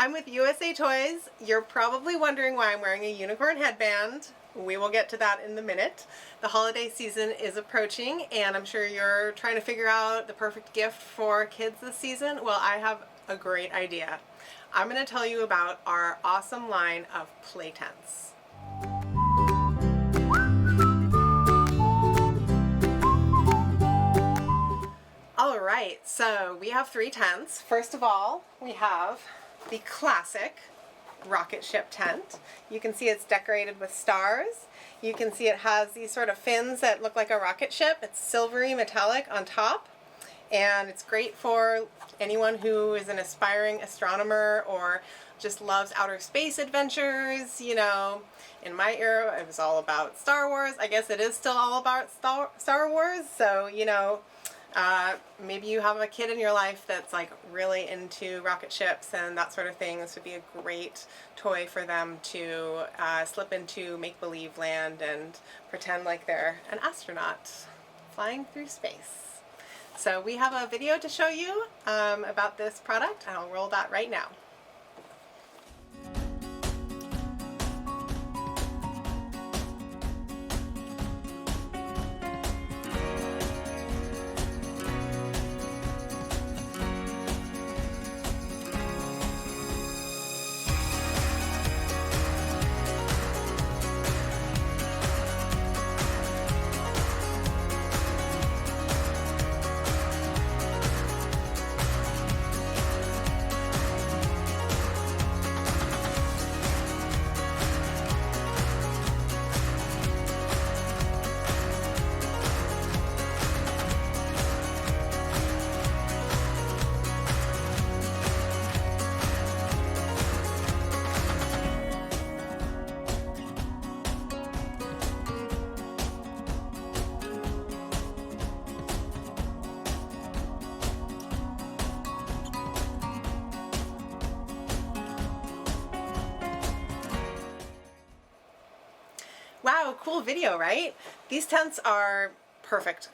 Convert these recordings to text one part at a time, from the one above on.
I'm with USA Toys. You're probably wondering why I'm wearing a unicorn headband. We will get to that in a minute. The holiday season is approaching, and I'm sure you're trying to figure out the perfect gift for kids this season. Well, I have a great idea. I'm going to tell you about our awesome line of play tents. All right, so we have 3 tents. First of all, we have the classic rocket ship tent. You can see it's decorated with stars. You can see it has these sort of fins that look like a rocket ship. It's silvery metallic on top, and it's great for anyone who is an aspiring astronomer or just loves outer space adventures. You know, in my era it was all about Star Wars. I guess it is still all about Star Wars, so you know, maybe you have a kid in your life that's like really into rocket ships and that sort of thing. This would be a great toy for them to slip into make-believe land and pretend like they're an astronaut flying through space. So we have a video to show you about this product, and I'll roll that right now. Wow, cool video, right? These tents are perfect.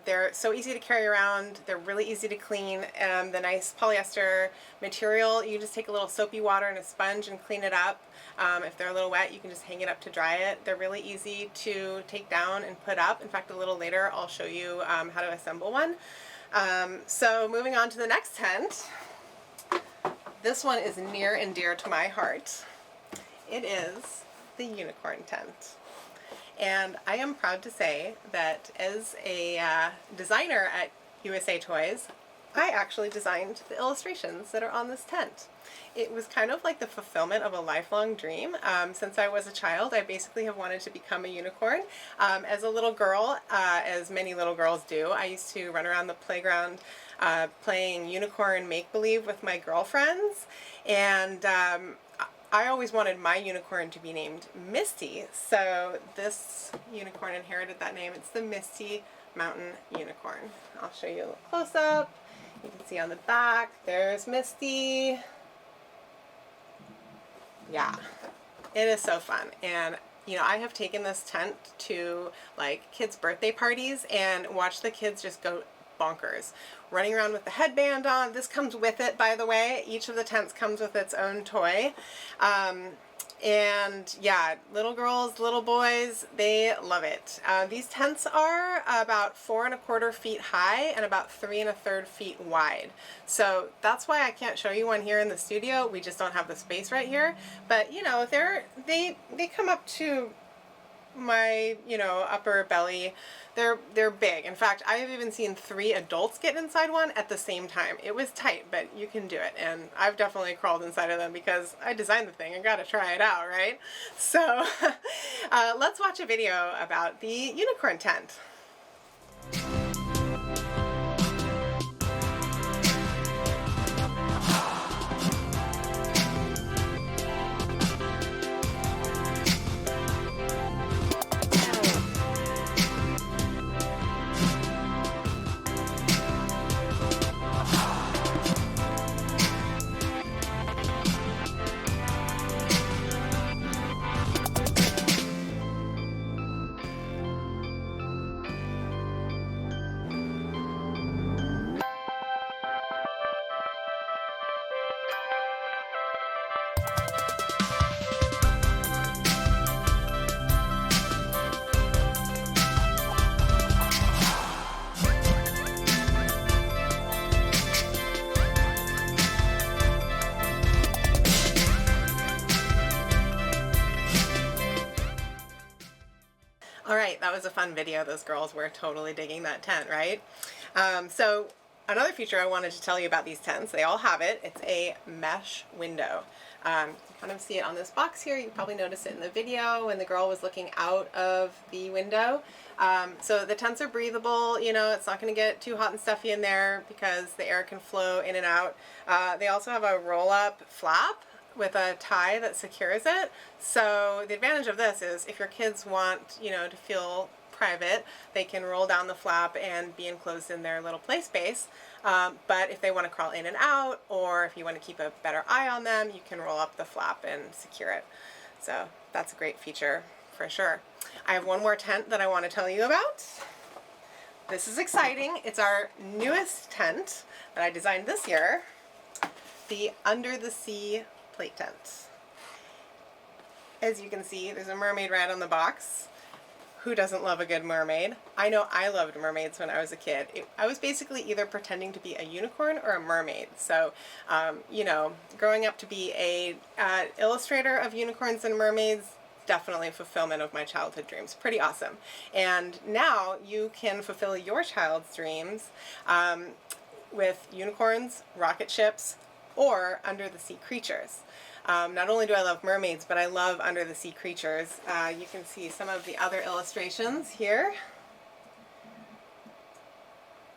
They're so easy to carry around. They're really easy to clean. The nice polyester material, you just take a little soapy water and a sponge and clean it up. If they're a little wet, you can just hang it up to dry it. They're really easy to take down and put up. In fact, a little later I'll show you how to assemble one. So moving on to the next tent. This one is near and dear to my heart. It is the unicorn tent. And I am proud to say that as a designer at USA Toys, I actually designed the illustrations that are on this tent. It was kind of like the fulfillment of a lifelong dream. Since I was a child, I basically have wanted to become a unicorn. As a little girl, as many little girls do, I used to run around the playground playing unicorn make-believe with my girlfriends, and I always wanted my unicorn to be named Misty, so this unicorn inherited that name. It's the Misty Mountain Unicorn. I'll show you a little close-up. You can see on the back, there's Misty. Yeah, it is so fun. And you know, I have taken this tent to like kids' birthday parties and watched the kids just go bonkers, running around with the headband on. This comes with it, by the way. Each of the tents comes with its own toy. And yeah, little girls, little boys, they love it. These tents are about 4 1/4 feet high and about 3 1/3 feet wide. So that's why I can't show you one here in the studio. We just don't have the space right here. But you know, they come up to my, you know, upper belly. They're big. In fact, I have even seen 3 adults get inside one at the same time. It was tight, but you can do it. And I've definitely crawled inside of them because I designed the thing. I gotta try it out, right? So let's watch a video about the unicorn tent. That was a fun video. Those girls were totally digging that tent, right? So another feature I wanted to tell you about these tents, they all have it. It's a mesh window. You kind of see it on this box here. You probably noticed it in the video when the girl was looking out of the window. So the tents are breathable, you know, it's not going to get too hot and stuffy in there because the air can flow in and out. They also have a roll-up flap with a tie that secures it. So the advantage of this is if your kids want, you know, to feel private, they can roll down the flap and be enclosed in their little play space. But if they want to crawl in and out, or if you want to keep a better eye on them, you can roll up the flap and secure it. So that's a great feature for sure. I have one more tent that I want to tell you about. This is exciting. It's our newest tent that I designed this year, the Under the Sea plate tent. As you can see, there's a mermaid right on the box. Who doesn't love a good mermaid? I know I loved mermaids when I was a kid. I was basically either pretending to be a unicorn or a mermaid. So, you know, growing up to be a illustrator of unicorns and mermaids, definitely fulfillment of my childhood dreams. Pretty awesome. And now you can fulfill your child's dreams with unicorns, rocket ships, or under the sea creatures. Not only do I love mermaids, but I love under the sea creatures. You can see some of the other illustrations here.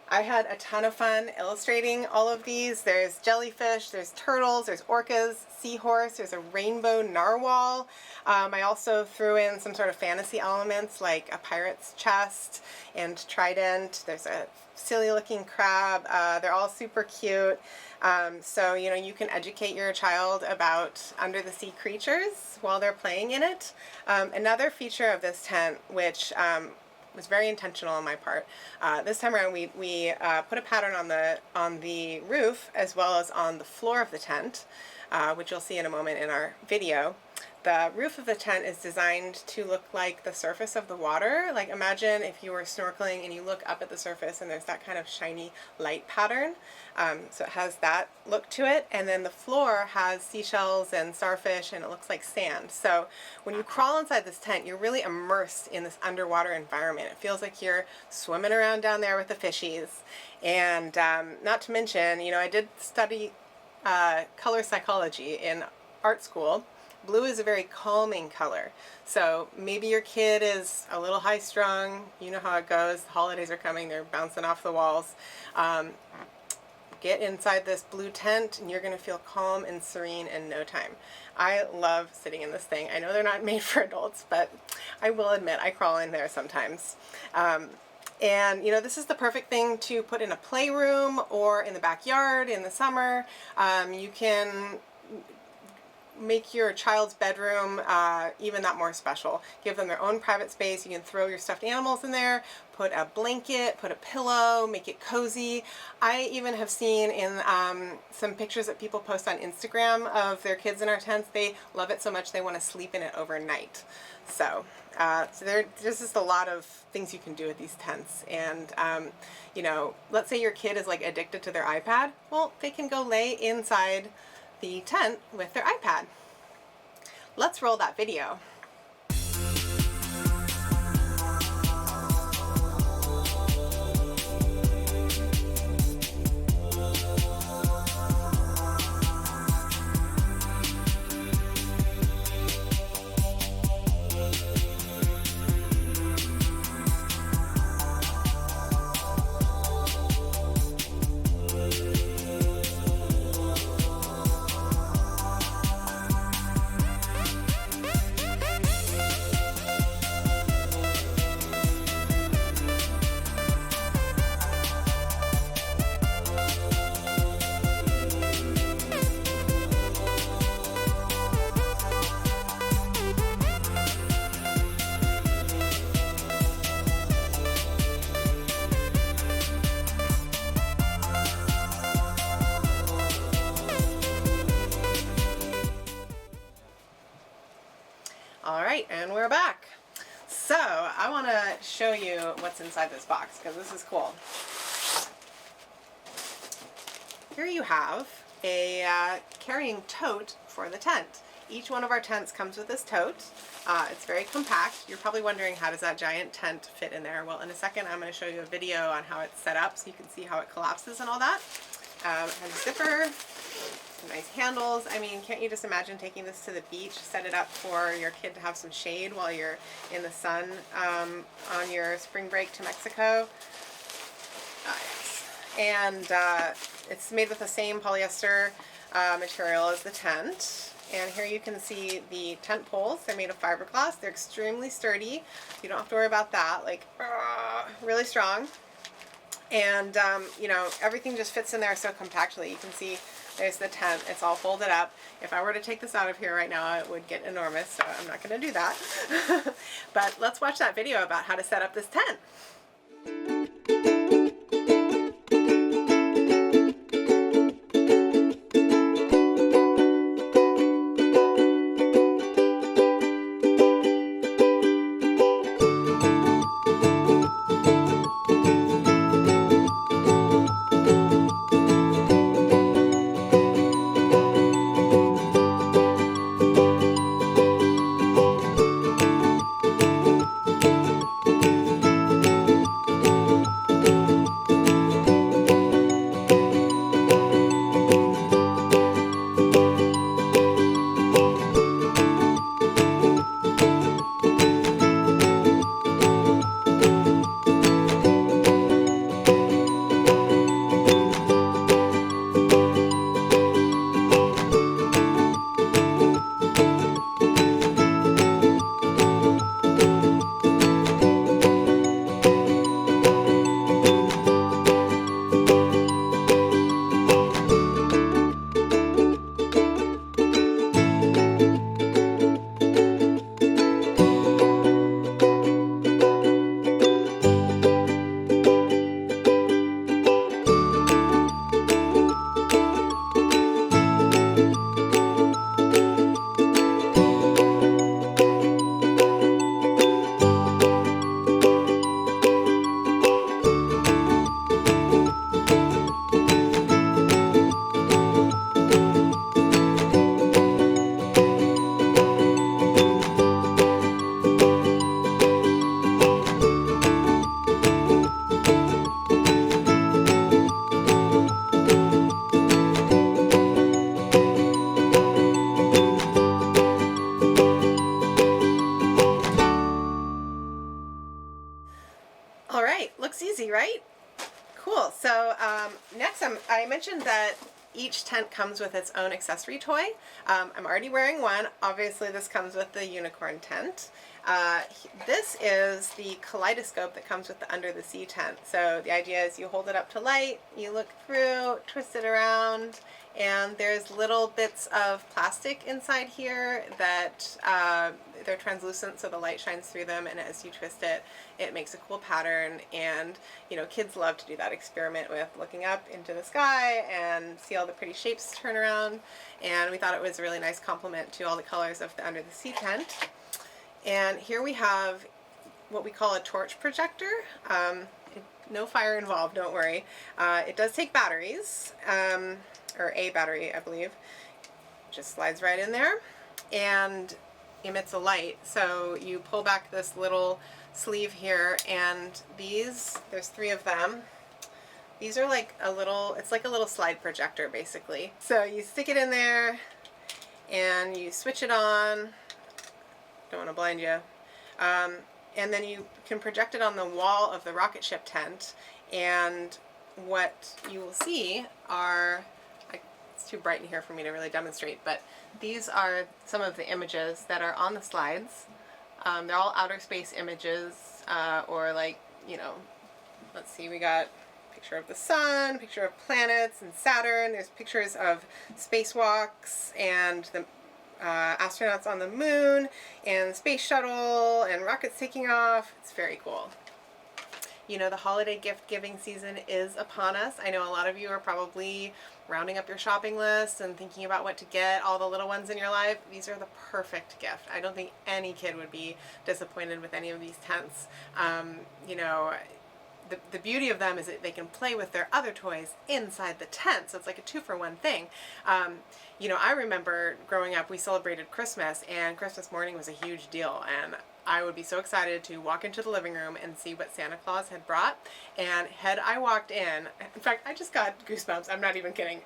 I had a ton of fun illustrating all of these. There's jellyfish, there's turtles, there's orcas, seahorse, there's a rainbow narwhal. I also threw in some sort of fantasy elements like a pirate's chest and trident. There's a silly looking crab. They're all super cute. So, you know, you can educate your child about under the sea creatures while they're playing in it. Another feature of this tent, which was very intentional on my part. This time around we put a pattern on the roof as well as on the floor of the tent, which you'll see in a moment in our video. The roof of the tent is designed to look like the surface of the water. Like imagine if you were snorkeling and you look up at the surface and there's that kind of shiny light pattern. So it has that look to it. And then the floor has seashells and starfish and it looks like sand. So when you crawl inside this tent, you're really immersed in this underwater environment. It feels like you're swimming around down there with the fishies. And not to mention, you know, I did study color psychology in art school. Blue is a very calming color. So maybe your kid is a little high strung. You know how it goes. The holidays are coming. They're bouncing off the walls. Get inside this blue tent and you're going to feel calm and serene in no time. I love sitting in this thing. I know they're not made for adults, but I will admit I crawl in there sometimes. And you know, this is the perfect thing to put in a playroom or in the backyard in the summer. You can make your child's bedroom even that more special. Give them their own private space. You can throw your stuffed animals in there, put a blanket, put a pillow, make it cozy. I even have seen in some pictures that people post on Instagram of their kids in our tents. They love it so much they want to sleep in it overnight. So there's just a lot of things you can do with these tents. And you know, let's say your kid is like addicted to their iPad. Well, they can go lay inside the tent with their iPad. Let's roll that video. Alright, and we're back. So, I want to show you what's inside this box, because this is cool. Here you have a carrying tote for the tent. Each one of our tents comes with this tote. It's very compact. You're probably wondering, how does that giant tent fit in there? Well, in a second I'm going to show you a video on how it's set up so you can see how it collapses and all that. It has a zipper, some nice handles. I mean, can't you just imagine taking this to the beach, set it up for your kid to have some shade while you're in the sun on your spring break to Mexico? Yes. And it's made with the same polyester material as the tent. And here you can see the tent poles. They're made of fiberglass. They're extremely sturdy. You don't have to worry about that. Like, really strong. And you know, everything just fits in there so compactly. You can see there's the tent. It's all folded up. If I were to take this out of here right now, it would get enormous, so I'm not going to do that. But let's watch that video about how to set up this tent. All right, looks easy, right? Cool. So next I mentioned that each tent comes with its own accessory toy. I'm already wearing one. Obviously this comes with the unicorn tent. This is the kaleidoscope that comes with the under the sea tent. So the idea is you hold it up to light, you look through, twist it around, and there's little bits of plastic inside here that they're translucent, so the light shines through them, and as you twist it, it makes a cool pattern. And you know, kids love to do that experiment with looking up into the sky and see all the pretty shapes turn around, and we thought it was a really nice complement to all the colors of the under the sea tent. And here we have what we call a torch projector. No fire involved, don't worry. It does take batteries, or a battery, I believe. Just slides right in there and emits a light. So you pull back this little sleeve here, and there's 3 of them. These are like a little, it's like a little slide projector basically. So you stick it in there and you switch it on. Don't want to blind you. And then you can project it on the wall of the rocket ship tent, and what you will see are, it's too bright in here for me to really demonstrate, but these are some of the images that are on the slides. They're all outer space images, or like, you know, let's see, we got a picture of the sun, picture of planets and Saturn, there's pictures of spacewalks and the astronauts on the moon and the space shuttle and rockets taking off. It's very cool. You know, the holiday gift giving season is upon us. I know a lot of you are probably rounding up your shopping list and thinking about what to get all the little ones in your life. These are the perfect gift. I don't think any kid would be disappointed with any of these tents. You know, the beauty of them is that they can play with their other toys inside the tent, so it's like a 2-for-1 thing. You know, I remember growing up, we celebrated Christmas, and Christmas morning was a huge deal, and I would be so excited to walk into the living room and see what Santa Claus had brought. And had I walked in fact, I just got goosebumps, I'm not even kidding,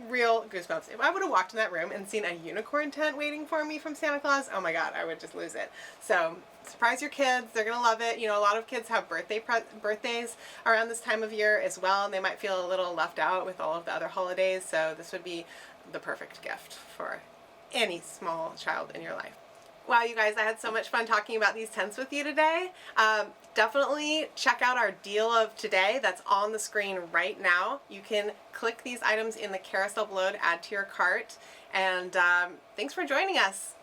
real goosebumps. If I would have walked in that room and seen a unicorn tent waiting for me from Santa Claus, oh my god, I would just lose it. So surprise your kids, they're gonna love it. You know, a lot of kids have birthdays around this time of year as well, and they might feel a little left out with all of the other holidays, so this would be the perfect gift for any small child in your life. Wow, you guys, I had so much fun talking about these tents with you today. Definitely check out our deal of today that's on the screen right now. You can click these items in the carousel below to add to your cart. And thanks for joining us.